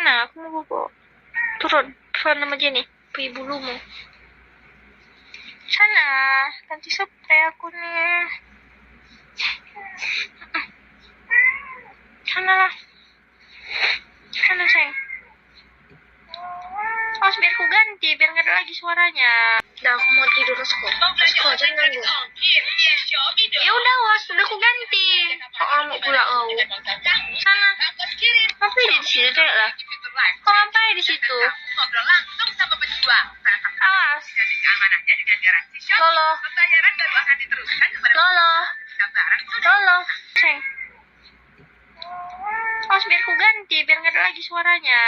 Sana, aku mau bobo. Turun sama Jenny. Pergi bulumu. Sana, ganti spray aku nih. Sana lah. Sana sayang. Awas biar aku ganti, biar nggak ada lagi suaranya. Udah aku mau tidur Rasko. Rasko jangan ganggu. Ya udah was, udah aku ganti. Oh mau pula oh. Sana. Ngapain di situ cek lah? Kok ngapain di situ? Awas. Lolo. Lolo. Lolo. Sayang. Awas biar aku ganti, biar nggak ada lagi suaranya.